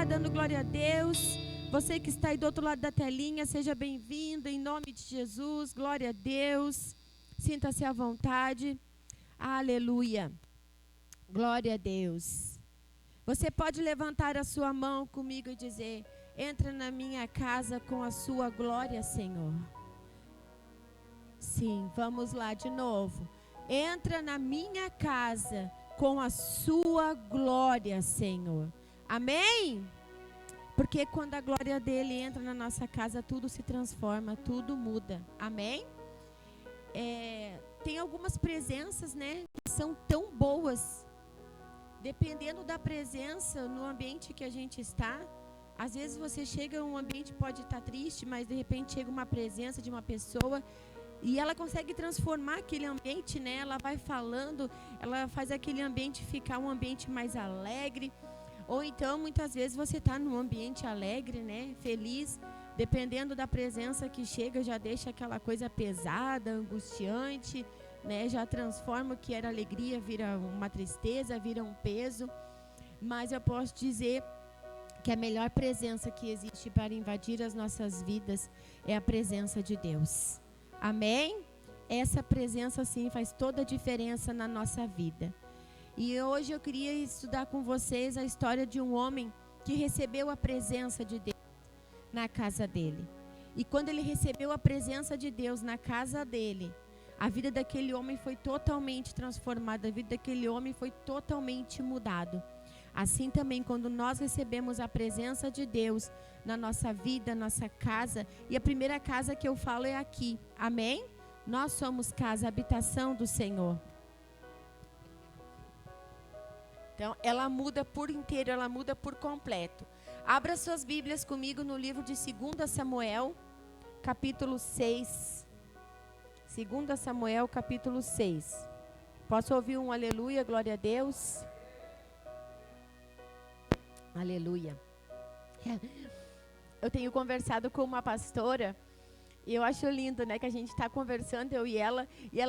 está dando glória a Deus? Você que está aí do outro lado da telinha, seja bem-vindo em nome de Jesus. Glória a Deus. Sinta-se à vontade. Aleluia. Glória a Deus. Você pode levantar a sua mão comigo e dizer: entra na minha casa com a sua glória, Senhor. Sim, vamos lá de novo. Entra na minha casa com a sua glória, Senhor. Amém? Porque quando a glória dele entra na nossa casa, tudo se transforma, tudo muda. Amém? Tem algumas presenças, né, que são tão boas. Dependendo da presença no ambiente que a gente está, às vezes você chega a um ambiente, pode estar triste, mas de repente chega uma presença de uma pessoa e ela consegue transformar aquele ambiente, né? Ela vai falando, ela faz aquele ambiente ficar um ambiente mais alegre. Ou então, muitas vezes você está num ambiente alegre, né? Feliz, dependendo da presença que chega, já deixa aquela coisa pesada, angustiante, né? Já transforma o que era alegria, vira uma tristeza, vira um peso. Mas eu posso dizer que a melhor presença que existe para invadir as nossas vidas é a presença de Deus. Amém? Essa presença, sim, faz toda a diferença na nossa vida. E hoje eu queria estudar com vocês a história de um homem que recebeu a presença de Deus na casa dele. E quando ele recebeu a presença de Deus na casa dele, a vida daquele homem foi totalmente transformada, a vida daquele homem foi totalmente mudada. Assim também, quando nós recebemos a presença de Deus na nossa vida, nossa casa, e a primeira casa que eu falo é aqui, amém? Nós somos casa, habitação do Senhor. Então, ela muda por inteiro, ela muda por completo. Abra suas Bíblias comigo no livro de 2 Samuel, capítulo 6. 2 Samuel, capítulo 6. Posso ouvir um aleluia, glória a Deus? Aleluia. Eu tenho conversado com uma pastora e eu acho lindo, né, que a gente está conversando, eu e ela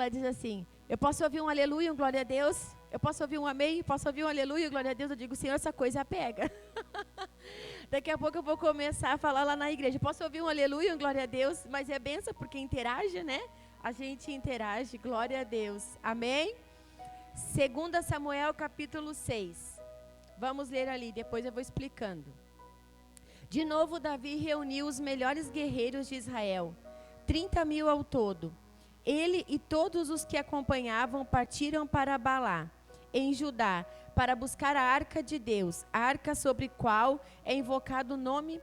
diz assim: eu posso ouvir um aleluia, um glória a Deus? Eu posso ouvir um amém? Posso ouvir um aleluia, glória a Deus? Eu digo: Senhor, essa coisa pega. Daqui a pouco eu vou começar a falar lá na igreja. Posso ouvir um aleluia, um glória a Deus? Mas é benção porque interage, né? A gente interage, glória a Deus. Amém? 2 Samuel, capítulo 6. Vamos ler ali, depois eu vou explicando. De novo, Davi reuniu os melhores guerreiros de Israel, 30.000 ao todo. Ele e todos os que acompanhavam partiram para Balá, em Judá, para buscar a arca de Deus, a arca sobre qual é invocado o nome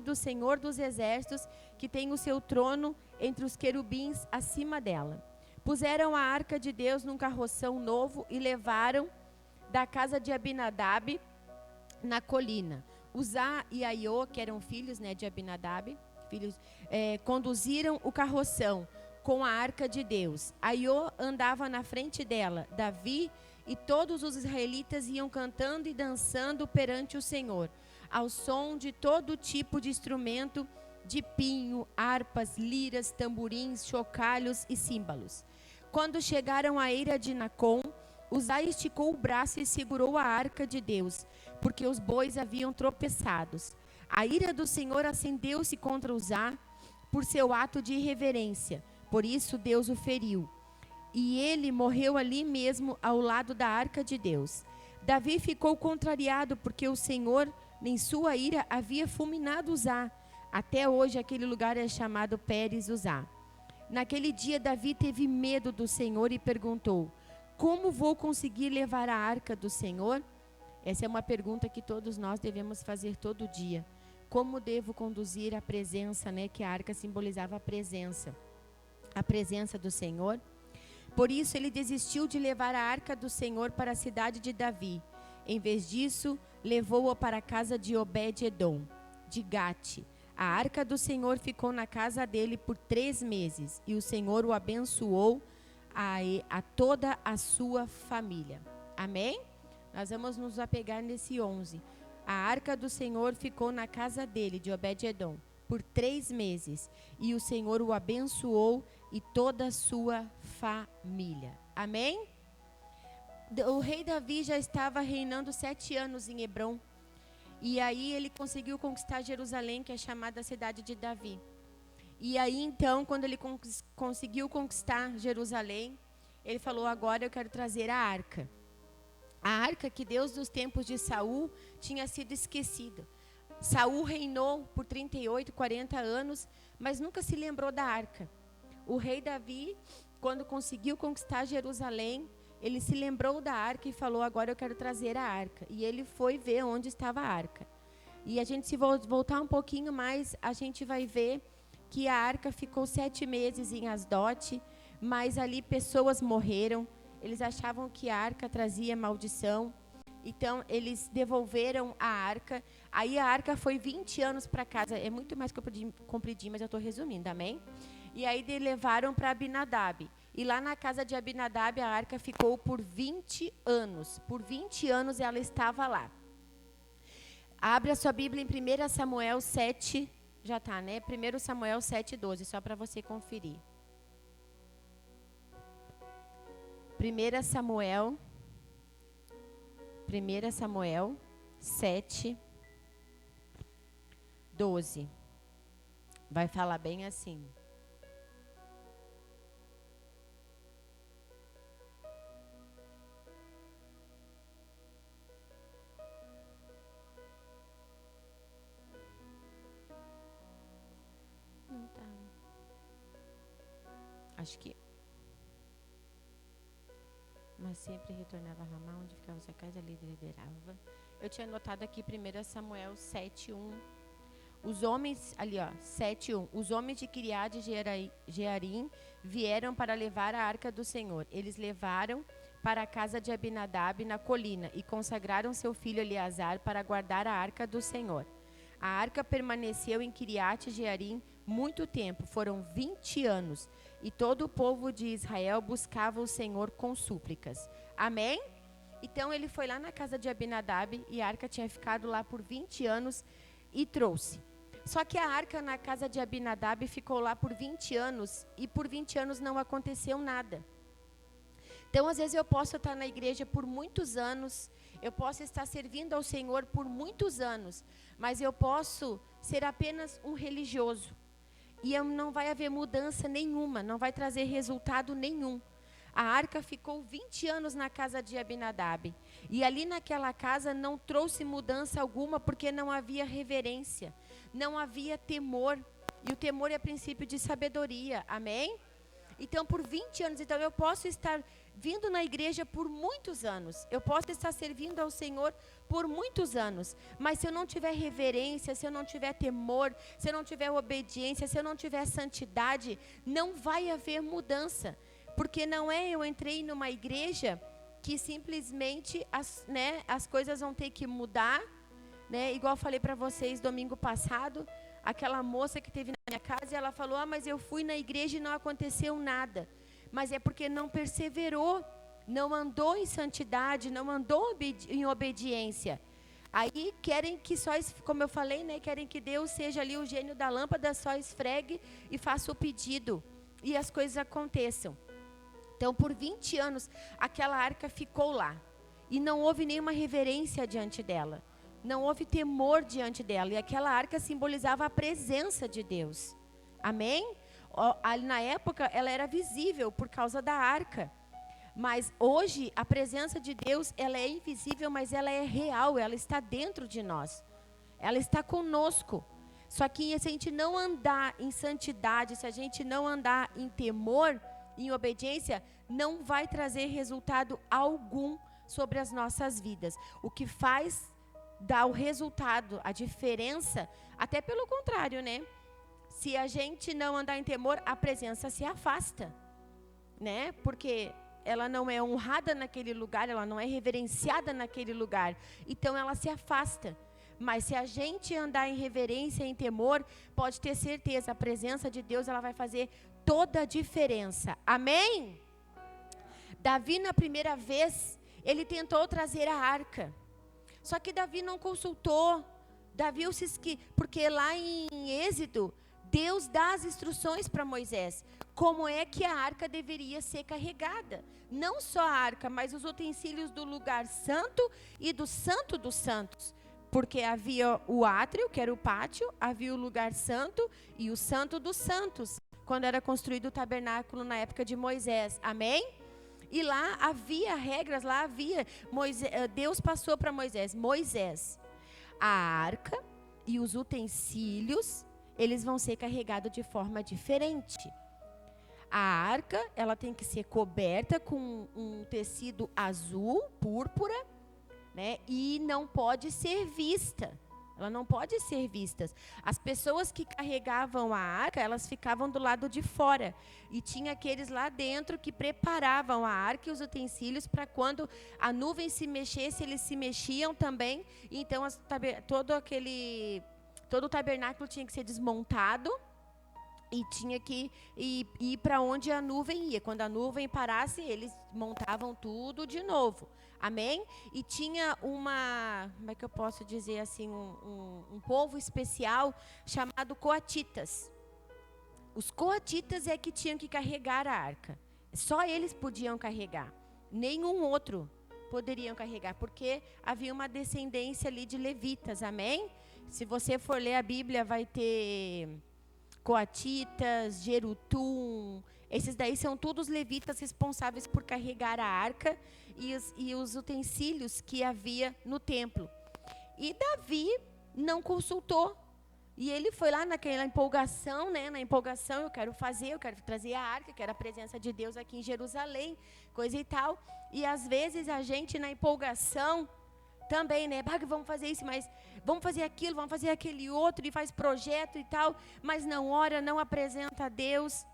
do Senhor dos Exércitos, que tem o seu trono entre os querubins acima dela. Puseram a arca de Deus num carroção novo e levaram da casa de Abinadab na colina. Uzá e Aiô, que eram filhos, né, de Abinadab, conduziram o carroção com a arca de Deus. Aiô andava na frente dela. Davi e todos os israelitas iam cantando e dançando perante o Senhor, ao som de todo tipo de instrumento de pinho, harpas, liras, tamborins, chocalhos e símbolos. Quando chegaram à eira de Nacon, Uzá esticou o braço e segurou a arca de Deus, porque os bois haviam tropeçado. A ira do Senhor acendeu-se contra Uzá por seu ato de irreverência. Por isso Deus o feriu. E ele morreu ali mesmo ao lado da arca de Deus. Davi ficou contrariado porque o Senhor, em sua ira, havia fulminado Uzá. Até hoje aquele lugar é chamado Pérez Uzá. Naquele dia Davi teve medo do Senhor e perguntou: como vou conseguir levar a arca do Senhor? Essa é uma pergunta que todos nós devemos fazer todo dia. Como devo conduzir a presença, né? Que a arca simbolizava a presença do Senhor. Por isso ele desistiu de levar a arca do Senhor para a cidade de Davi. Em vez disso, levou-a para a casa de Obed-edom, de Gate. A arca do Senhor ficou na casa dele por 3 meses, e o Senhor o abençoou a toda a sua família. Amém? Nós vamos nos apegar nesse 11. A arca do Senhor ficou na casa dele, de Obed-edom, por 3 meses, e o Senhor o abençoou e toda a sua família. Amém? o rei Davi já estava reinando 7 anos em Hebrom. E aí ele conseguiu conquistar Jerusalém, que é chamada cidade de Davi. E aí então, quando ele conseguiu conquistar Jerusalém, ele falou: agora eu quero trazer a arca. A arca que Deus dos tempos de Saul tinha sido esquecida. Saul reinou por 38, 40 anos, mas nunca se lembrou da arca. O rei Davi, quando conseguiu conquistar Jerusalém, ele se lembrou da arca e falou: agora eu quero trazer a arca. E ele foi ver onde estava a arca. E a gente, se voltar um pouquinho mais, a gente vai ver que a arca ficou 7 meses em Asdote, mas ali pessoas morreram. Eles achavam que a arca trazia maldição. Então, eles devolveram a arca. Aí a arca foi 20 anos para casa. É muito mais compridinho, mas eu estou resumindo, amém? E aí levaram para Abinadab. E lá na casa de Abinadab, a arca ficou por 20 anos. Por 20 anos ela estava lá. Abre a sua Bíblia em 1 Samuel 7, já está, né? 1 Samuel 7:12, só para você conferir. 1 Samuel 7:12. Vai falar bem assim. Não tá. Acho que. Mas sempre retornava a Ramá, onde ficava sua casa, ali liderava. Eu tinha anotado aqui 1 Samuel 7:1. Os homens, ali ó, 7:1. Os homens de Kiriat e Jearim vieram para levar a arca do Senhor. Eles levaram para a casa de Abinadab na colina e consagraram seu filho Eleazar para guardar a arca do Senhor. A arca permaneceu em Kiriat Jearim muito tempo, foram 20 anos, e todo o povo de Israel buscava o Senhor com súplicas. Amém? Então ele foi lá na casa de Abinadab e a arca tinha ficado lá por 20 anos e trouxe. Só que a arca na casa de Abinadab ficou lá por 20 anos e por 20 anos não aconteceu nada. Então, às vezes eu posso estar na igreja por muitos anos, eu posso estar servindo ao Senhor por muitos anos, mas eu posso ser apenas um religioso. E não vai haver mudança nenhuma, não vai trazer resultado nenhum. A arca ficou 20 anos na casa de Abinadab. E ali naquela casa não trouxe mudança alguma, porque não havia reverência, não havia temor. E o temor é princípio de sabedoria, amém? Então, por 20 anos, então eu posso estar vindo na igreja por muitos anos. Eu posso estar servindo ao Senhor por muitos anos. Mas se eu não tiver reverência, se eu não tiver temor, se eu não tiver obediência, se eu não tiver santidade, não vai haver mudança. Porque não é eu entrei numa igreja que simplesmente as coisas vão ter que mudar, né? Igual eu falei para vocês domingo passado, aquela moça que teve na minha casa, e ela falou: mas eu fui na igreja e não aconteceu nada. Mas é porque não perseverou, não andou em santidade, não andou em obediência. Aí querem que só, como eu falei, né, querem que Deus seja ali o gênio da lâmpada, só esfregue e faça o pedido e as coisas aconteçam. Então, por 20 anos, aquela arca ficou lá e não houve nenhuma reverência diante dela. Não houve temor diante dela. E aquela arca simbolizava a presença de Deus. Amém? Na época, ela era visível por causa da arca. Mas hoje, a presença de Deus, ela é invisível, mas ela é real. Ela está dentro de nós. Ela está conosco. Só que se a gente não andar em santidade, se a gente não andar em temor, em obediência, não vai trazer resultado algum sobre as nossas vidas. O que faz dar o resultado, a diferença, até pelo contrário, né? Se a gente não andar em temor, a presença se afasta, né? Porque ela não é honrada naquele lugar, ela não é reverenciada naquele lugar, então ela se afasta. Mas se a gente andar em reverência, em temor, pode ter certeza, a presença de Deus, ela vai fazer toda a diferença. Amém? Davi, na primeira vez, ele tentou trazer a arca. Só que Davi não consultou. Porque lá em Êxodo, Deus dá as instruções para Moisés. como é que a arca deveria ser carregada. Não só a arca, mas os utensílios do lugar santo e do santo dos santos. Porque havia o átrio, que era o pátio, havia o lugar santo e o santo dos santos, quando era construído o tabernáculo na época de Moisés. Amém? E lá havia regras, lá havia, Deus passou para Moisés, a arca e os utensílios, eles vão ser carregados de forma diferente. A arca, ela tem que ser coberta com um tecido azul, púrpura, né? E não pode ser vista. Ela não pode ser vista. As pessoas que carregavam a arca, elas ficavam do lado de fora. E tinha aqueles lá dentro que preparavam a arca e os utensílios para quando a nuvem se mexesse, eles se mexiam também. Então, todo o tabernáculo tinha que ser desmontado e tinha que ir para onde a nuvem ia. Quando a nuvem parasse, eles montavam tudo de novo. Amém? E tinha como é que eu posso dizer assim, um povo especial chamado coatitas. Os coatitas é que tinham que carregar a arca. Só eles podiam carregar. Nenhum outro poderiam carregar, porque havia uma descendência ali de levitas. Amém? Se você for ler a Bíblia, vai ter coatitas, Jerutum, esses daí são todos levitas responsáveis por carregar a arca e os utensílios que havia no templo. E Davi não consultou. E ele foi lá naquela empolgação, né? Na empolgação, eu quero trazer a arca, quero a presença de Deus aqui em Jerusalém, coisa e tal. E às vezes a gente na empolgação também, né? Vamos fazer isso, mas vamos fazer aquilo, vamos fazer aquele outro, e faz projeto e tal, mas não ora, não apresenta a Deus.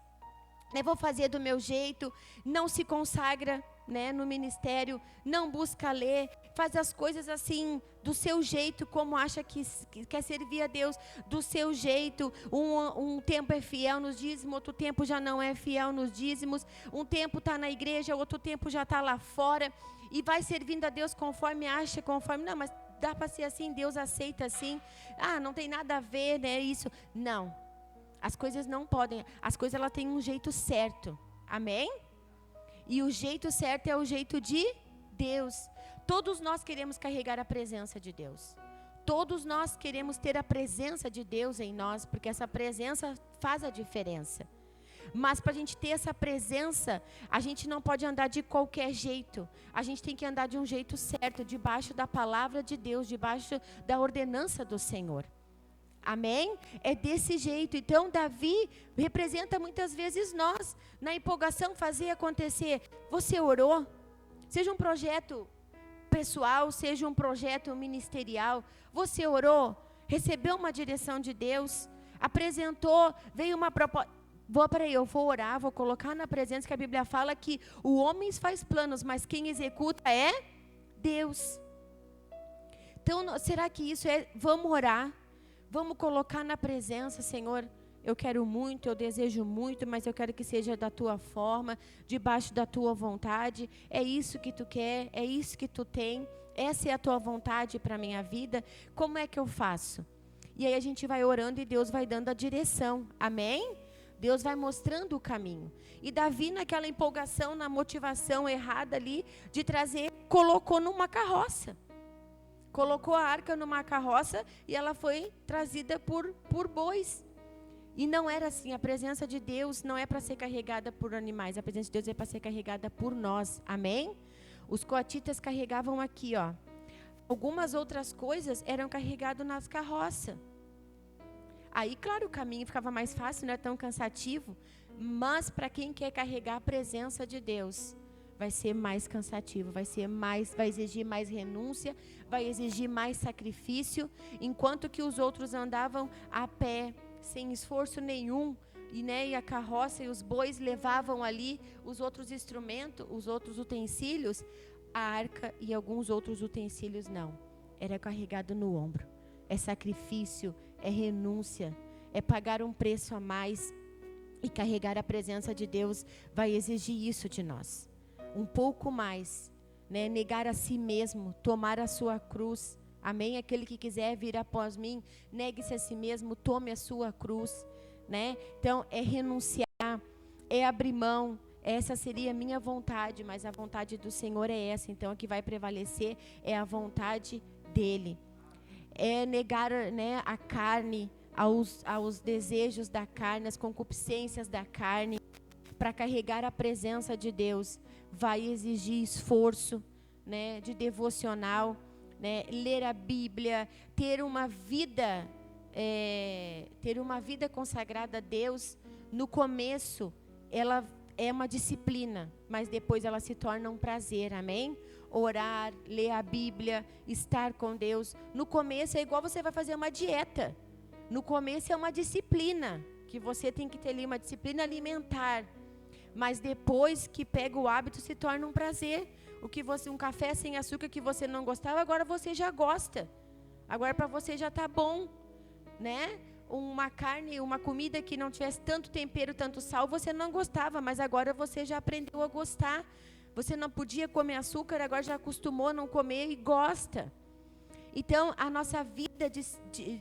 Vou fazer do meu jeito, não se consagra, né, no ministério, não busca ler, faz as coisas assim, do seu jeito, como acha que quer servir a Deus, do seu jeito. Um tempo é fiel nos dízimos, outro tempo já não é fiel nos dízimos, um tempo está na igreja, outro tempo já está lá fora, e vai servindo a Deus conforme acha, não, mas dá para ser assim, Deus aceita assim, não tem nada a ver, né, isso, não. As coisas não podem, as coisas elas têm um jeito certo, amém? E o jeito certo é o jeito de Deus. Todos nós queremos carregar a presença de Deus. Todos nós queremos ter a presença de Deus em nós, porque essa presença faz a diferença. Mas para a gente ter essa presença, a gente não pode andar de qualquer jeito. A gente tem que andar de um jeito certo, debaixo da palavra de Deus, debaixo da ordenança do Senhor. Amém? É desse jeito. Então Davi representa muitas vezes nós, na empolgação, fazer acontecer. Você orou? Seja um projeto pessoal, seja um projeto ministerial. Você orou? Recebeu uma direção de Deus? Apresentou? Veio uma proposta? Eu vou orar, vou colocar na presença, que a Bíblia fala que o homem faz planos, mas quem executa é Deus. Então, será que isso é? Vamos orar. Vamos colocar na presença, Senhor, eu quero muito, eu desejo muito, mas eu quero que seja da Tua forma, debaixo da Tua vontade. É isso que Tu quer, é isso que Tu tem, essa é a Tua vontade para a minha vida. Como é que eu faço? E aí a gente vai orando e Deus vai dando a direção, amém? Deus vai mostrando o caminho. E Davi, naquela empolgação, na motivação errada ali, de trazer, colocou numa carroça. Colocou a arca numa carroça e ela foi trazida por bois. E não era assim, a presença de Deus não é para ser carregada por animais, a presença de Deus é para ser carregada por nós, amém? Os coatitas carregavam aqui, ó. Algumas outras coisas eram carregadas nas carroças. Aí, claro, o caminho ficava mais fácil, não é tão cansativo, mas para quem quer carregar a presença de Deus, vai ser mais cansativo, vai exigir mais renúncia, vai exigir mais sacrifício, enquanto que os outros andavam a pé, sem esforço nenhum, e a carroça e os bois levavam ali os outros instrumentos, os outros utensílios, a arca e alguns outros utensílios não. Era carregado no ombro. É sacrifício, é renúncia, é pagar um preço a mais, e carregar a presença de Deus vai exigir isso de nós. Um pouco mais, né? Negar a si mesmo, tomar a sua cruz, amém? Aquele que quiser vir após mim, negue-se a si mesmo, tome a sua cruz, né? Então é renunciar é abrir mão. Essa seria a minha vontade, mas a vontade do Senhor é essa. Então, a que vai prevalecer é a vontade dele. É negar, né, a carne, aos desejos da carne, às concupiscências da carne. Para carregar a presença de Deus, vai exigir esforço, né, de devocional, né, ler a Bíblia, ter uma vida consagrada a Deus. No começo, ela é uma disciplina, mas depois ela se torna um prazer, amém? Orar, ler a Bíblia, estar com Deus. No começo é igual você vai fazer uma dieta. No começo é uma disciplina, que você tem que ter ali uma disciplina alimentar. Mas depois que pega o hábito, se torna um prazer. Um café sem açúcar que você não gostava, agora você já gosta. Agora para você já está bom, né? Uma carne, uma comida que não tivesse tanto tempero, tanto sal, você não gostava, mas agora você já aprendeu a gostar. Você não podia comer açúcar, agora já acostumou a não comer e gosta. Então, a nossa vida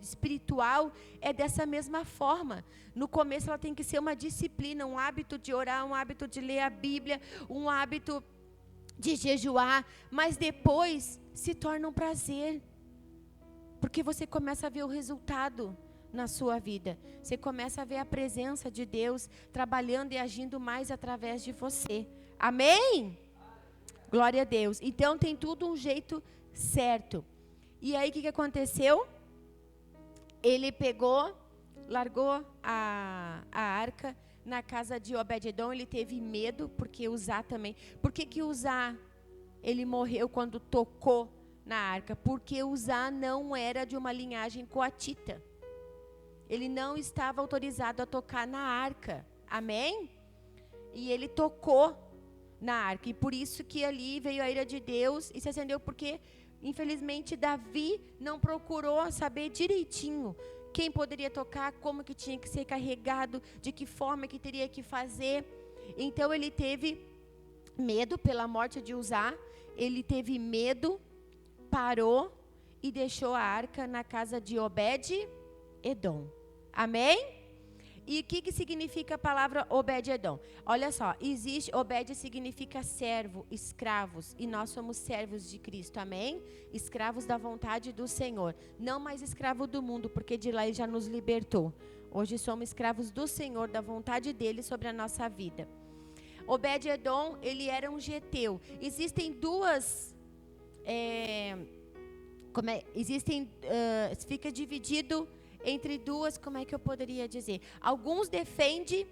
espiritual é dessa mesma forma. No começo, ela tem que ser uma disciplina, um hábito de orar, um hábito de ler a Bíblia, um hábito de jejuar, mas depois se torna um prazer, porque você começa a ver o resultado na sua vida. Você começa a ver a presença de Deus trabalhando e agindo mais através de você. Amém? Glória a Deus. Então, tem tudo um jeito certo. E aí, o que aconteceu? Ele pegou, largou a arca na casa de Obed-edom. Ele teve medo, porque Uzá também. Por que Uzá, ele morreu quando tocou na arca? Porque Uzá não era de uma linhagem coatita. Ele não estava autorizado a tocar na arca. Amém? E ele tocou na arca. E por isso que ali veio a ira de Deus e se acendeu, porque infelizmente Davi não procurou saber direitinho quem poderia tocar, como que tinha que ser carregado, de que forma que teria que fazer. Então ele teve medo pela morte de Uzá, ele teve medo, parou e deixou a arca na casa de Obed-edom. Amém? E o que significa a palavra Obed-edom? Olha só, Obed significa servo, escravos, e nós somos servos de Cristo, amém? Escravos da vontade do Senhor, não mais escravo do mundo, porque de lá Ele já nos libertou. Hoje somos escravos do Senhor, da vontade dEle sobre a nossa vida. Obed-edom, ele era um geteu. Existem duas... fica dividido entre duas, como é que eu poderia dizer? Alguns defendem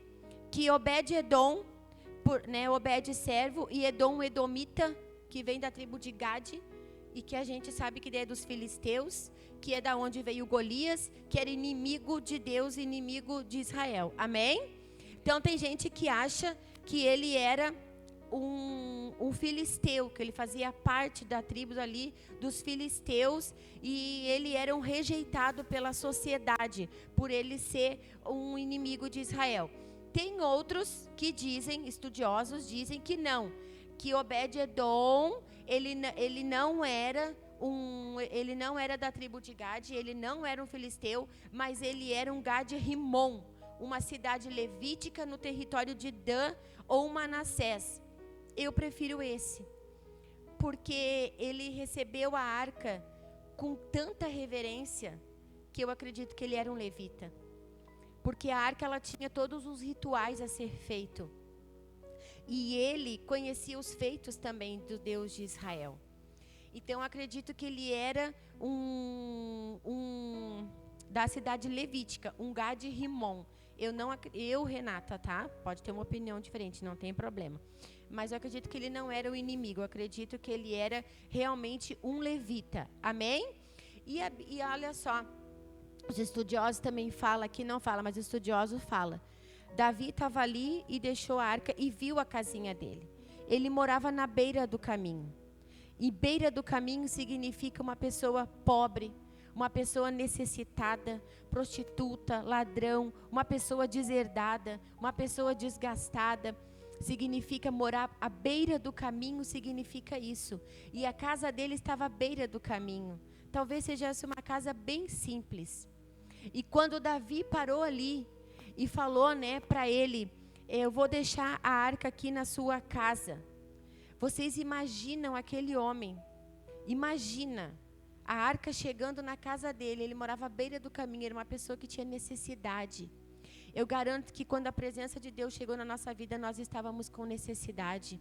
que Obed-edom, Obed servo, e Edom edomita, que vem da tribo de Gade, e que a gente sabe que é dos filisteus, que é da onde veio Golias, que era inimigo de Deus, inimigo de Israel. Amém? Então tem gente que acha que ele era um filisteu, que ele fazia parte da tribo ali dos filisteus, e ele era um rejeitado pela sociedade por ele ser um inimigo de Israel. Tem outros que dizem, estudiosos dizem que não, que Obed-edom ele não era da tribo de Gade, ele não era um filisteu, mas ele era um Gade-rimon, uma cidade levítica no território de Dan ou Manassés. Eu prefiro esse, porque ele recebeu a arca com tanta reverência que eu acredito que ele era um levita. Porque a arca, ela tinha todos os rituais a ser feito. E ele conhecia os feitos também do Deus de Israel. Então, eu acredito que ele era da cidade levítica, um Gade-rimon. Renata, tá? Pode ter uma opinião diferente, não tem problema. Mas eu acredito que ele não era o inimigo. Eu acredito que ele era realmente um levita. Amém? E olha só, os estudiosos também falam, aqui não fala, mas os estudiosos falam. Davi estava ali e deixou a arca e viu a casinha dele. Ele morava na beira do caminho. E beira do caminho significa uma pessoa pobre, uma pessoa necessitada, prostituta, ladrão, uma pessoa deserdada, uma pessoa desgastada. Significa morar à beira do caminho, significa isso. E a casa dele estava à beira do caminho. Talvez seja uma casa bem simples. E quando Davi parou ali e falou, para ele, eu vou deixar a arca aqui na sua casa. Vocês imaginam aquele homem? Imagina a arca chegando na casa dele. Ele morava à beira do caminho, era uma pessoa que tinha necessidade. Eu garanto que quando a presença de Deus chegou na nossa vida, nós estávamos com necessidade.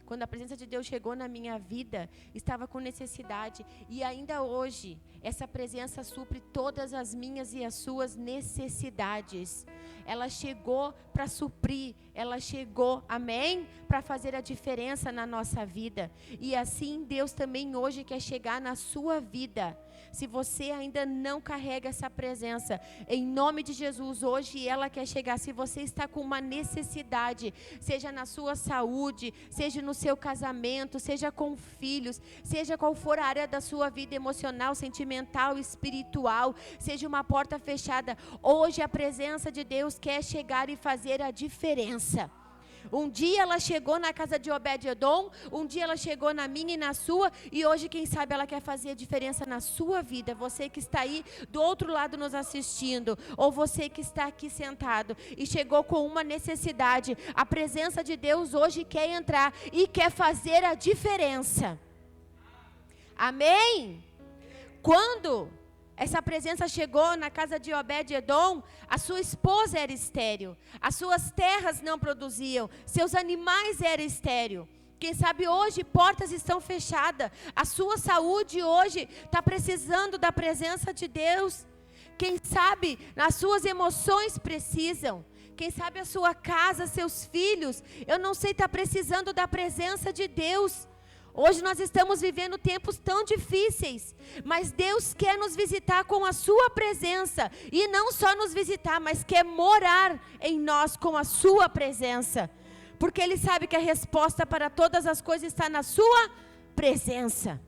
Quando a presença de Deus chegou na minha vida, estava com necessidade. E ainda hoje, essa presença supre todas as minhas e as suas necessidades. Ela chegou para suprir, ela chegou, amém? Para fazer a diferença na nossa vida. E assim Deus também hoje quer chegar na sua vida. Se você ainda não carrega essa presença, em nome de Jesus, hoje ela quer chegar. Se você está com uma necessidade, seja na sua saúde, seja no seu casamento, seja com filhos, seja qual for a área da sua vida emocional, sentimental, espiritual, seja uma porta fechada, hoje a presença de Deus quer chegar e fazer a diferença. Um dia ela chegou na casa de Obed-Edom, um dia ela chegou na minha e na sua, e hoje quem sabe ela quer fazer a diferença na sua vida. Você que está aí do outro lado nos assistindo, ou você que está aqui sentado e chegou com uma necessidade, a presença de Deus hoje quer entrar e quer fazer a diferença. Amém? Quando essa presença chegou na casa de Obed-Edom, a sua esposa era estéril, as suas terras não produziam, seus animais eram estéreis. Quem sabe hoje portas estão fechadas, a sua saúde hoje está precisando da presença de Deus. Quem sabe as suas emoções precisam, quem sabe a sua casa, seus filhos, eu não sei, está precisando da presença de Deus. Hoje nós estamos vivendo tempos tão difíceis, mas Deus quer nos visitar com a sua presença, e não só nos visitar, mas quer morar em nós com a sua presença, porque Ele sabe que a resposta para todas as coisas está na sua presença.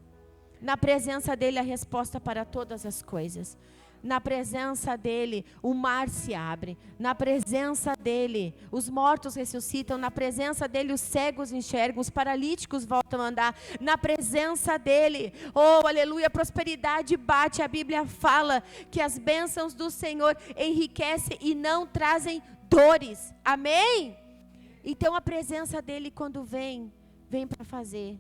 Na presença dEle a resposta para todas as coisas. Na presença dEle, o mar se abre. Na presença dEle, os mortos ressuscitam. Na presença dEle, os cegos enxergam. Os paralíticos voltam a andar. Na presença dEle, oh, aleluia, a prosperidade bate. A Bíblia fala que as bênçãos do Senhor enriquecem e não trazem dores. Amém? Então, a presença dEle, quando vem para fazer.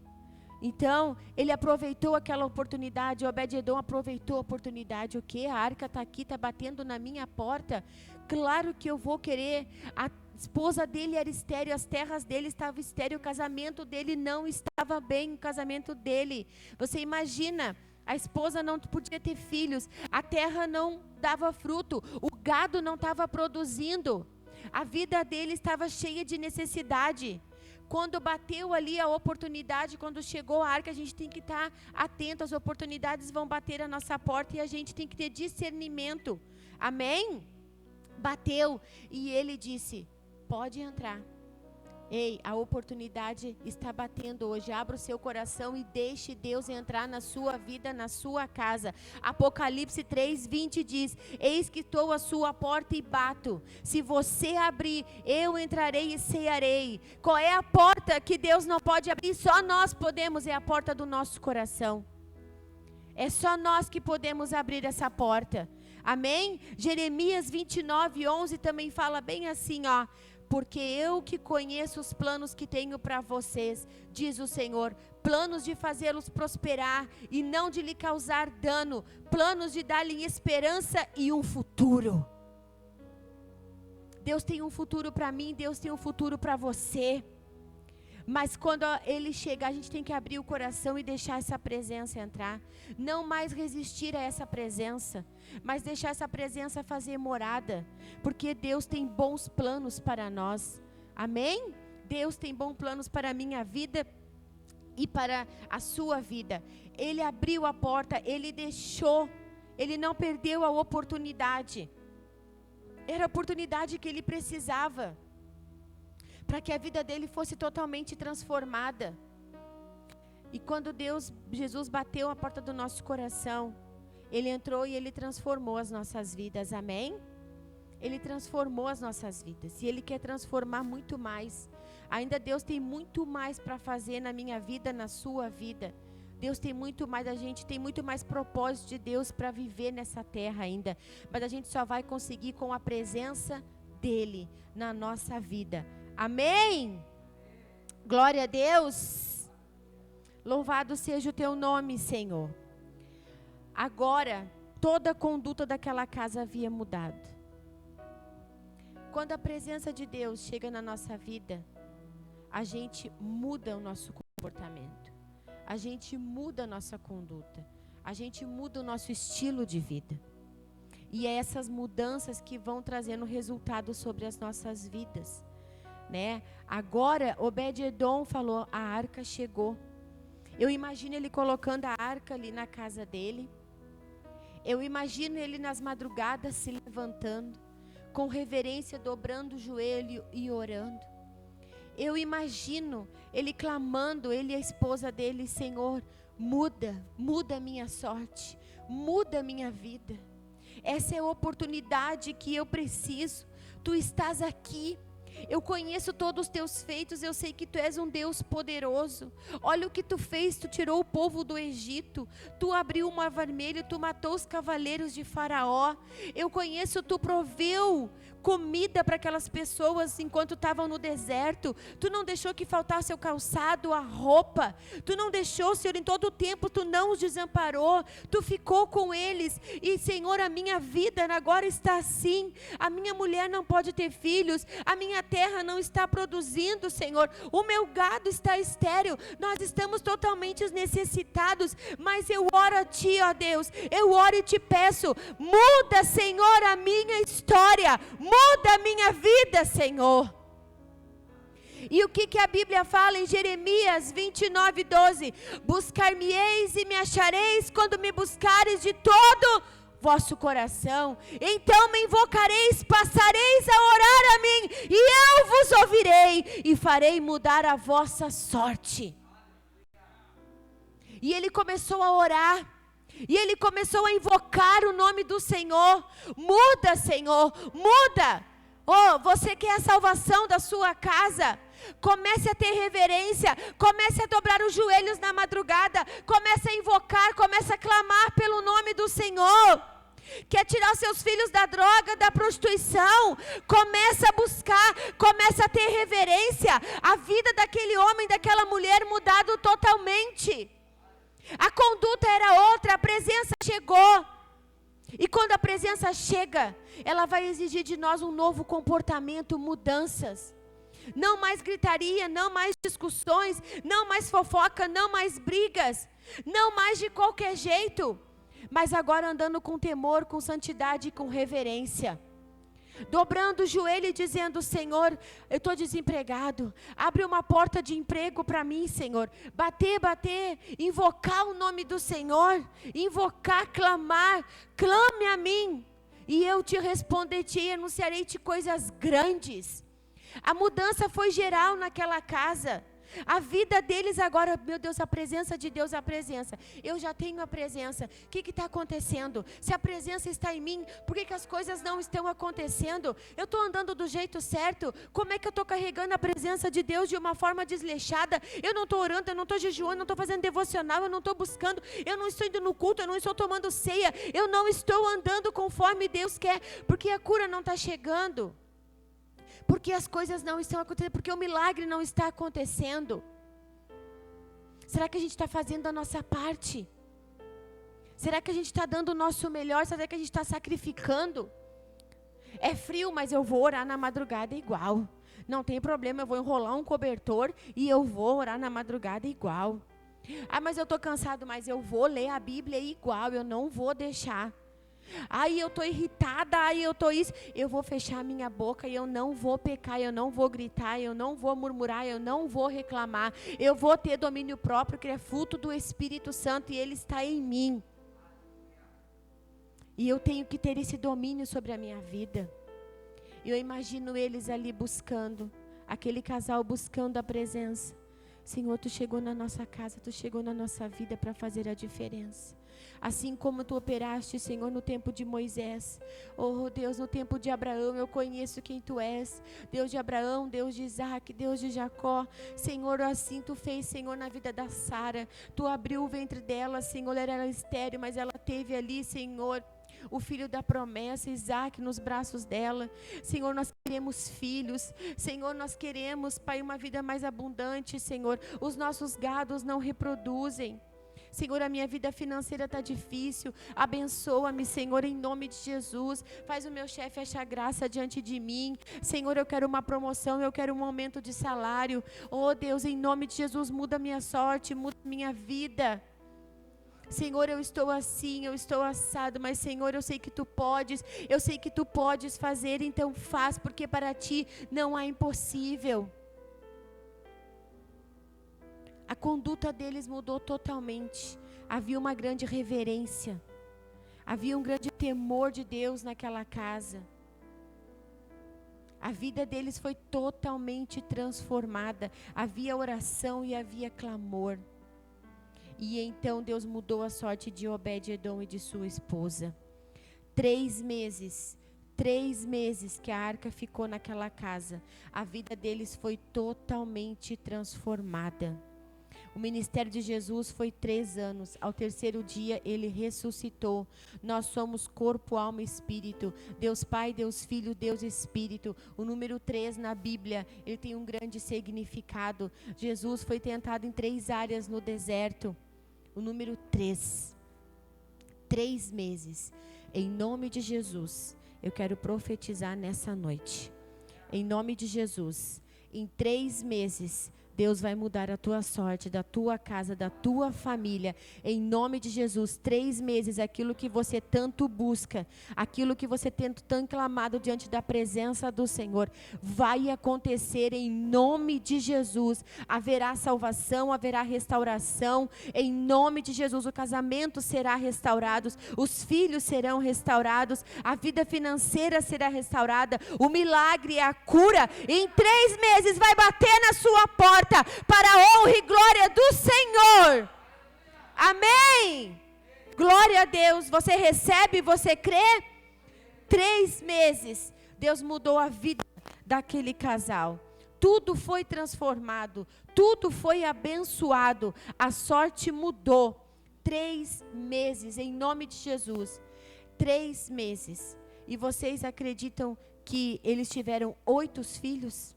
Então, ele aproveitou aquela oportunidade, Obed-Edom aproveitou a oportunidade. O quê? A arca está aqui, está batendo na minha porta. Claro que eu vou querer. A esposa dele era estéril, as terras dele estavam estéreis, o casamento dele não estava bem, o casamento dele. Você imagina, a esposa não podia ter filhos, a terra não dava fruto, o gado não estava produzindo, a vida dele estava cheia de necessidade. Quando bateu ali a oportunidade, quando chegou a arca, a gente tem que estar atento, as oportunidades vão bater a nossa porta e a gente tem que ter discernimento. Amém? Bateu e ele disse, pode entrar. Ei, a oportunidade está batendo hoje. Abra o seu coração e deixe Deus entrar na sua vida, na sua casa. Apocalipse 3:20 diz, eis que estou à sua porta e bato. Se você abrir, eu entrarei e cearei. Qual é a porta que Deus não pode abrir? Só nós podemos, é a porta do nosso coração. É só nós que podemos abrir essa porta. Amém? Jeremias 29:11 também fala bem assim, ó. Porque eu que conheço os planos que tenho para vocês, diz o Senhor, planos de fazê-los prosperar e não de lhe causar dano, planos de dar-lhe esperança e um futuro. Deus tem um futuro para mim, Deus tem um futuro para você. Mas quando Ele chegar, a gente tem que abrir o coração e deixar essa presença entrar. Não mais resistir a essa presença, mas deixar essa presença fazer morada. Porque Deus tem bons planos para nós. Amém? Deus tem bons planos para a minha vida e para a sua vida. Ele abriu a porta, Ele deixou, Ele não perdeu a oportunidade. Era a oportunidade que Ele precisava, para que a vida dele fosse totalmente transformada. E quando Jesus bateu a porta do nosso coração, Ele entrou e Ele transformou as nossas vidas, amém? Ele transformou as nossas vidas, e Ele quer transformar muito mais. Ainda Deus tem muito mais para fazer na minha vida, na sua vida. Deus tem muito mais, a gente tem muito mais propósito de Deus para viver nessa terra ainda. Mas a gente só vai conseguir com a presença dele na nossa vida. Amém? Glória a Deus. Louvado seja o teu nome, Senhor. Agora, toda a conduta daquela casa havia mudado. Quando a presença de Deus chega na nossa vida, a gente muda o nosso comportamento. A gente muda a nossa conduta. A gente muda o nosso estilo de vida. E é essas mudanças que vão trazendo resultado sobre as nossas vidas, né? Agora, Obed-edom falou, a arca chegou. Eu imagino ele colocando a arca ali na casa dele. Eu imagino ele nas madrugadas se levantando, com reverência, dobrando o joelho e orando. Eu imagino ele clamando, ele e a esposa dele, Senhor, muda a minha sorte, muda a minha vida. Essa é a oportunidade que eu preciso. Tu estás aqui. Eu conheço todos os teus feitos, eu sei que tu és um Deus poderoso. Olha o que tu fez, tu tirou o povo do Egito, tu abriu o mar vermelho, tu matou os cavaleiros de Faraó. Eu conheço, tu proveu comida para aquelas pessoas enquanto estavam no deserto. Tu não deixou que faltasse o calçado, a roupa. Tu não deixou, Senhor, em todo o tempo, tu não os desamparou. Tu ficou com eles. E, Senhor, a minha vida agora está assim. A minha mulher não pode ter filhos. A minha terra não está produzindo, Senhor. O meu gado está estéril. Nós estamos totalmente necessitados. Mas eu oro a Ti, ó Deus. Eu oro e te peço. Muda, Senhor, a minha história. Muda a minha vida, Senhor. E o que a Bíblia fala em Jeremias 29:12? Buscar-me-eis e me achareis quando me buscareis de todo vosso coração. Então me invocareis, passareis a orar a mim, e eu vos ouvirei, e farei mudar a vossa sorte. E ele começou a orar. E ele começou a invocar o nome do Senhor. Muda, Senhor, muda. Oh, você quer a salvação da sua casa? Comece a ter reverência. Comece a dobrar os joelhos na madrugada. Comece a invocar, comece a clamar pelo nome do Senhor. Quer tirar seus filhos da droga, da prostituição? Começa a buscar, começa a ter reverência. A vida daquele homem, daquela mulher mudado totalmente. A conduta era outra, a presença chegou. E quando a presença chega, ela vai exigir de nós um novo comportamento, mudanças. Não mais gritaria, não mais discussões, não mais fofoca, não mais brigas, não mais de qualquer jeito. Mas agora andando com temor, com santidade e com reverência. Dobrando o joelho e dizendo, Senhor, eu estou desempregado, abre uma porta de emprego para mim, Senhor. Bater, invocar o nome do Senhor, invocar, clamar, clame a mim, e eu te responderei, anunciarei-te coisas grandes. A mudança foi geral naquela casa. A vida deles agora, meu Deus, a presença de Deus, a presença. Eu já tenho a presença. O que está acontecendo? Se a presença está em mim, por que as coisas não estão acontecendo? Eu estou andando do jeito certo? Como é que eu estou carregando a presença de Deus de uma forma desleixada? Eu não estou orando, eu não estou jejuando, não estou fazendo devocional, eu não estou buscando, eu não estou indo no culto, eu não estou tomando ceia, eu não estou andando conforme Deus quer, porque a cura não está chegando. Porque as coisas não estão acontecendo, porque o milagre não está acontecendo. Será que a gente está fazendo a nossa parte? Será que a gente está dando o nosso melhor? Será que a gente está sacrificando? É frio, mas eu vou orar na madrugada igual. Não tem problema, eu vou enrolar um cobertor e eu vou orar na madrugada igual. Ah, mas eu estou cansado, mas eu vou ler a Bíblia igual, eu não vou deixar. Aí eu estou irritada, aí eu estou isso. Eu vou fechar a minha boca e eu não vou pecar, eu não vou gritar, eu não vou murmurar, eu não vou reclamar. Eu vou ter domínio próprio, que é fruto do Espírito Santo e Ele está em mim. E eu tenho que ter esse domínio sobre a minha vida. Eu imagino eles ali buscando, aquele casal buscando a presença. Senhor, Tu chegou na nossa casa, Tu chegou na nossa vida para fazer a diferença. Assim como Tu operaste, Senhor, no tempo de Moisés. Oh Deus, no tempo de Abraão, eu conheço quem Tu és. Deus de Abraão, Deus de Isaac, Deus de Jacó. Senhor, assim Tu fez, Senhor, na vida da Sara. Tu abriu o ventre dela, Senhor, ela era estéril, mas ela teve ali, Senhor, o filho da promessa, Isaac, nos braços dela. Senhor, nós queremos filhos. Senhor, nós queremos, Pai, uma vida mais abundante, Senhor. Os nossos gados não reproduzem. Senhor, a minha vida financeira está difícil. Abençoa-me, Senhor, em nome de Jesus. Faz o meu chefe achar graça diante de mim. Senhor, eu quero uma promoção, eu quero um aumento de salário. Oh, Deus, em nome de Jesus, muda a minha sorte, muda a minha vida. Senhor, eu estou assim, eu estou assado, mas Senhor, eu sei que Tu podes fazer, então faz, porque para Ti não há impossível. A conduta deles mudou totalmente. Havia uma grande reverência. Havia um grande temor de Deus naquela casa. A vida deles foi totalmente transformada. Havia oração e havia clamor. E então Deus mudou a sorte de Obed-edom e de sua esposa. 3 meses que a arca ficou naquela casa. A vida deles foi totalmente transformada. O ministério de Jesus foi 3 anos. Ao 3º dia, ele ressuscitou. Nós somos corpo, alma e espírito. Deus Pai, Deus Filho, Deus Espírito. O número 3 na Bíblia, ele tem um grande significado. Jesus foi tentado em 3 áreas no deserto. O número 3. 3 meses. Em nome de Jesus, eu quero profetizar nessa noite. Em nome de Jesus, em 3 meses, Deus vai mudar a tua sorte, da tua casa, da tua família. Em nome de Jesus, 3 meses, aquilo que você tanto busca, aquilo que você tanto clamado diante da presença do Senhor, vai acontecer em nome de Jesus. Haverá salvação, haverá restauração. Em nome de Jesus, o casamento será restaurado, os filhos serão restaurados, a vida financeira será restaurada, o milagre, a cura, em 3 meses vai bater na sua porta. Para a honra e glória do Senhor. Amém. Glória a Deus. Você recebe, você crê? 3 meses, Deus mudou a vida daquele casal. Tudo foi transformado, tudo foi abençoado. A sorte mudou. 3 meses, em nome de Jesus. 3 meses. E vocês acreditam que eles tiveram 8 filhos?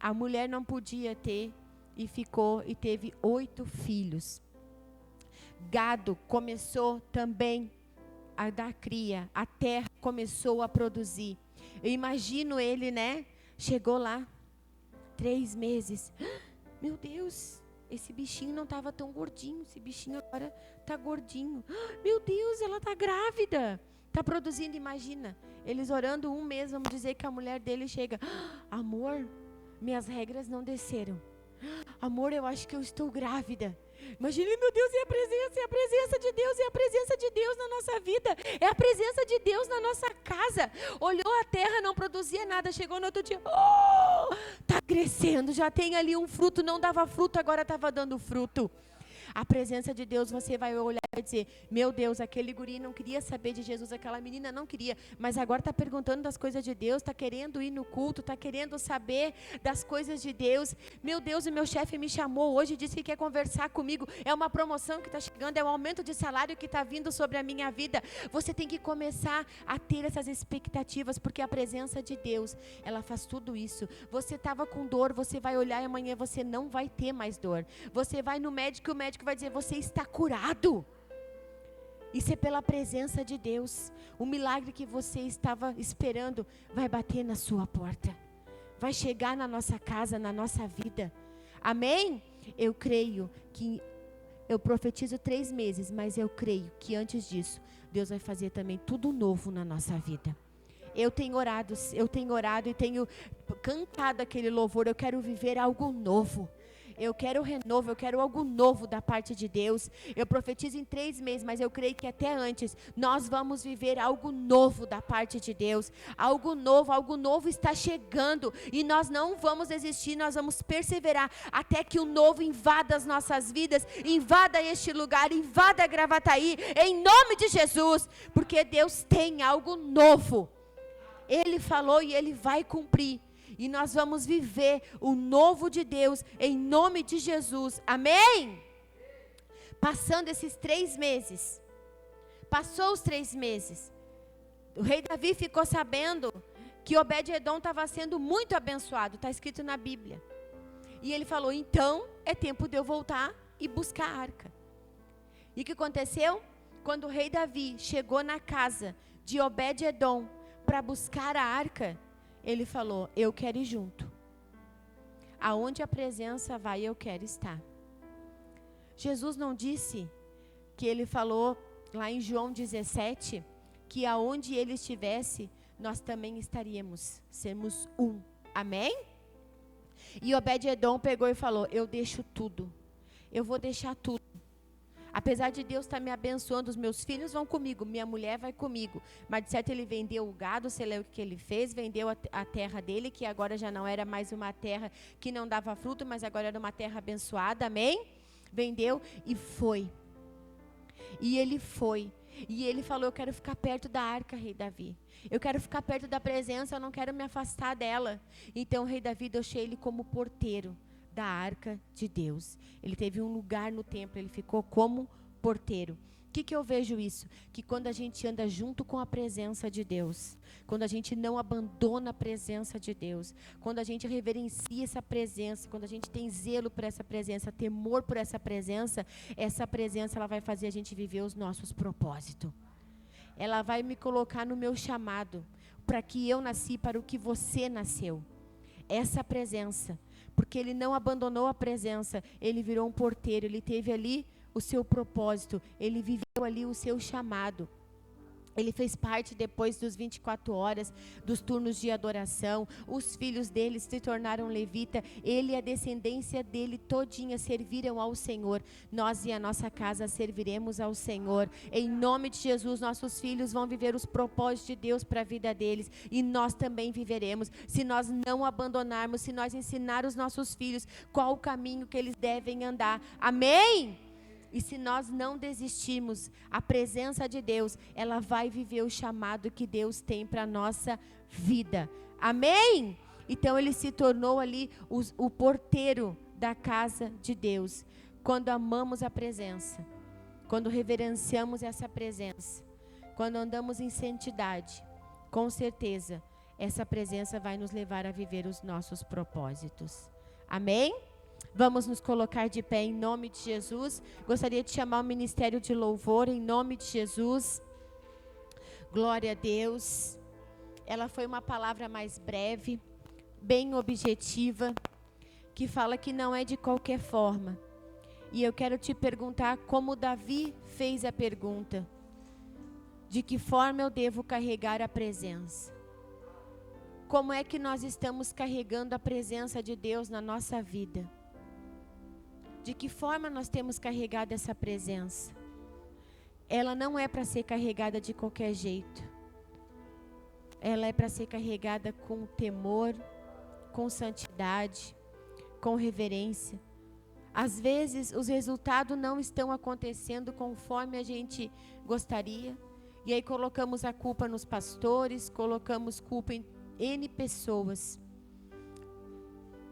A mulher não podia ter e teve 8 filhos. Gado começou também a dar cria. A terra começou a produzir. Eu imagino ele, né? Chegou lá, 3 meses. Meu Deus, esse bichinho não estava tão gordinho. Esse bichinho agora está gordinho. Meu Deus, ela está grávida. Está produzindo, imagina. Eles orando 1 mês, vamos dizer que a mulher dele chega. Amor, minhas regras não desceram. Amor, eu acho que eu estou grávida. Imagine, meu Deus, é a presença de Deus, é a presença de Deus na nossa vida, é a presença de Deus na nossa casa. Olhou a terra, não produzia nada, chegou no outro dia, está crescendo, já tem ali um fruto, não dava fruto, agora estava dando fruto. A presença de Deus, você vai olhar e vai dizer, meu Deus, aquele guri não queria saber de Jesus, aquela menina não queria, mas agora está perguntando das coisas de Deus, está querendo ir no culto, está querendo saber das coisas de Deus. Meu Deus, o meu chefe me chamou hoje, disse que quer conversar comigo, é uma promoção que está chegando, é um aumento de salário que está vindo sobre a minha vida. Você tem que começar a ter essas expectativas, porque a presença de Deus, ela faz tudo isso. Você estava com dor, você vai olhar e amanhã você não vai ter mais dor. Você vai no médico e o médico vai dizer, você está curado. Isso é pela presença de Deus. O milagre que você estava esperando vai bater na sua porta, vai chegar na nossa casa, na nossa vida. Amém? Eu creio que, eu profetizo 3 meses, mas eu creio que antes disso, Deus vai fazer também tudo novo na nossa vida. Eu tenho orado e tenho cantado aquele louvor, eu quero viver algo novo. Eu quero renovo, eu quero algo novo da parte de Deus. Eu profetizo em 3 meses, mas eu creio que até antes nós vamos viver algo novo da parte de Deus. Algo novo está chegando e nós não vamos desistir, nós vamos perseverar até que o novo invada as nossas vidas, invada este lugar, invada Gravataí, em nome de Jesus, porque Deus tem algo novo. Ele falou e Ele vai cumprir. E nós vamos viver o novo de Deus em nome de Jesus. Amém? Passando esses 3 meses. Passou os 3 meses. O rei Davi ficou sabendo que Obed-edom estava sendo muito abençoado. Está escrito na Bíblia. E ele falou, então é tempo de eu voltar e buscar a arca. E o que aconteceu? Quando o rei Davi chegou na casa de Obed-edom para buscar a arca, ele falou, eu quero ir junto. Aonde a presença vai, eu quero estar. Jesus não disse que ele falou lá em João 17, que aonde ele estivesse, nós também estaríamos, sermos um. Amém? E Obed-edom pegou e falou, eu deixo tudo, eu vou deixar tudo. Apesar de Deus estar me abençoando, os meus filhos vão comigo, minha mulher vai comigo. Mas de certo ele vendeu o gado, sei lá o que ele fez, vendeu a terra dele, que agora já não era mais uma terra que não dava fruto, mas agora era uma terra abençoada, amém? Vendeu e foi. E ele foi. E ele falou, eu quero ficar perto da arca, rei Davi. Eu quero ficar perto da presença, eu não quero me afastar dela. Então o rei Davi deixou ele como porteiro da arca de Deus. Ele teve um lugar no templo, ele ficou como porteiro. O que eu vejo isso? Que quando a gente anda junto com a presença de Deus, quando a gente não abandona a presença de Deus, quando a gente reverencia essa presença, quando a gente tem zelo por essa presença, temor por essa presença ela vai fazer a gente viver os nossos propósitos. Ela vai me colocar no meu chamado, para que eu nasci, para o que você nasceu. Essa presença, porque ele não abandonou a presença, ele virou um porteiro, ele teve ali o seu propósito, ele viveu ali o seu chamado. Ele fez parte depois dos 24 horas, dos turnos de adoração. Os filhos dele se tornaram levita. Ele e a descendência dele todinha serviram ao Senhor. Nós e a nossa casa serviremos ao Senhor. Em nome de Jesus, nossos filhos vão viver os propósitos de Deus para a vida deles. E nós também viveremos. Se nós não abandonarmos, se nós ensinar os nossos filhos qual o caminho que eles devem andar. Amém? E se nós não desistirmos, a presença de Deus, ela vai viver o chamado que Deus tem para a nossa vida. Amém? Então ele se tornou ali o porteiro da casa de Deus. Quando amamos a presença, quando reverenciamos essa presença, quando andamos em santidade, com certeza, essa presença vai nos levar a viver os nossos propósitos. Amém? Vamos nos colocar de pé em nome de Jesus. Gostaria de chamar o ministério de louvor em nome de Jesus. Glória a Deus. Ela foi uma palavra mais breve, bem objetiva, que fala que não é de qualquer forma. E eu quero te perguntar como Davi fez a pergunta: de que forma eu devo carregar a presença? Como é que nós estamos carregando a presença de Deus na nossa vida? De que forma nós temos carregado essa presença? Ela não é para ser carregada de qualquer jeito. Ela é para ser carregada com temor, com santidade, com reverência. Às vezes os resultados não estão acontecendo conforme a gente gostaria. E aí colocamos a culpa nos pastores, colocamos culpa em N pessoas.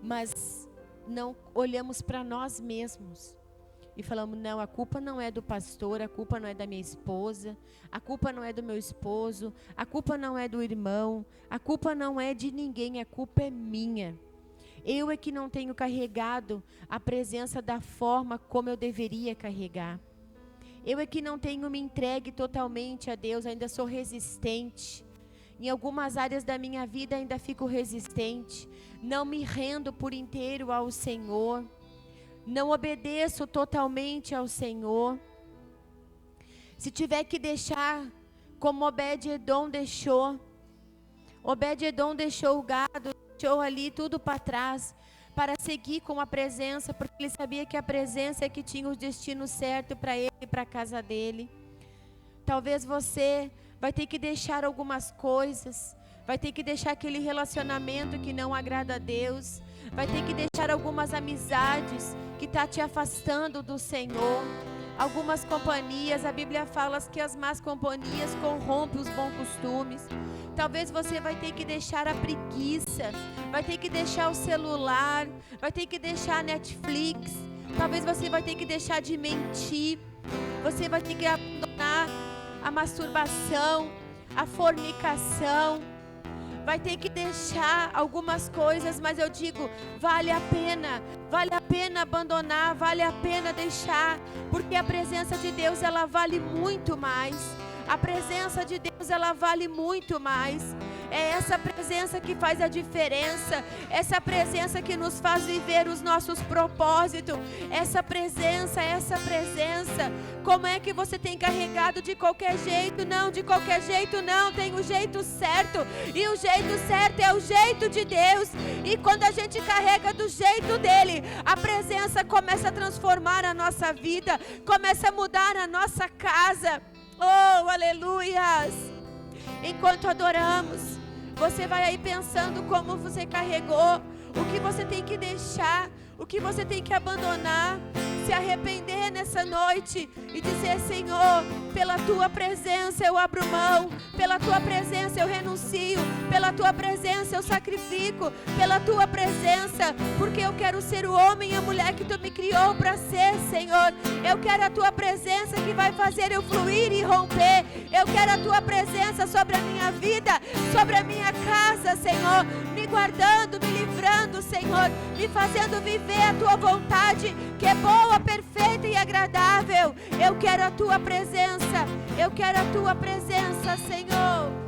Mas não olhamos para nós mesmos e falamos, não, a culpa não é do pastor, a culpa não é da minha esposa, a culpa não é do meu esposo, a culpa não é do irmão, a culpa não é de ninguém, a culpa é minha. Eu é que não tenho carregado a presença da forma como eu deveria carregar. Eu é que não tenho me entregue totalmente a Deus, ainda sou resistente. Em algumas áreas da minha vida ainda fico resistente. Não me rendo por inteiro ao Senhor. Não obedeço totalmente ao Senhor. Se tiver que deixar, como Obed-edom deixou. Obed-edom deixou o gado, deixou ali tudo para trás, para seguir com a presença, porque ele sabia que a presença é que tinha o destino certo para ele e para a casa dele. Talvez você vai ter que deixar algumas coisas, vai ter que deixar aquele relacionamento que não agrada a Deus, vai ter que deixar algumas amizades que está te afastando do Senhor, algumas companhias. A Bíblia fala que as más companhias corrompem os bons costumes. Talvez você vai ter que deixar a preguiça, vai ter que deixar o celular, vai ter que deixar a Netflix, talvez você vai ter que deixar de mentir, você vai ter que abandonar a masturbação, a fornicação. Vai ter que deixar algumas coisas, mas eu digo, vale a pena abandonar, vale a pena deixar, porque a presença de Deus, ela vale muito mais. A presença de Deus, ela vale muito mais. É essa presença que faz a diferença. Essa presença que nos faz viver os nossos propósitos. Essa presença. Como é que você tem carregado de qualquer jeito? Não, de qualquer jeito não. Tem o jeito certo. E o jeito certo é o jeito de Deus. E quando a gente carrega do jeito dele, a presença começa a transformar a nossa vida. Começa a mudar a nossa casa. Oh, aleluias! Enquanto adoramos, você vai aí pensando como você carregou, o que você tem que deixar, o que você tem que abandonar, se arrepender nessa noite e dizer: Senhor, pela tua presença eu abro mão, pela tua presença eu renuncio, pela tua presença eu sacrifico, pela tua presença, porque eu quero ser o homem e a mulher que tu me criou para ser, Senhor. Eu quero a tua presença que vai fazer eu fluir e romper. Eu quero a tua presença sobre a minha vida, sobre a minha casa, Senhor, me guardando, me livrando, Senhor, me fazendo viver a tua vontade, que é boa, perfeita e agradável. Eu quero a tua presença, eu quero a tua presença, Senhor.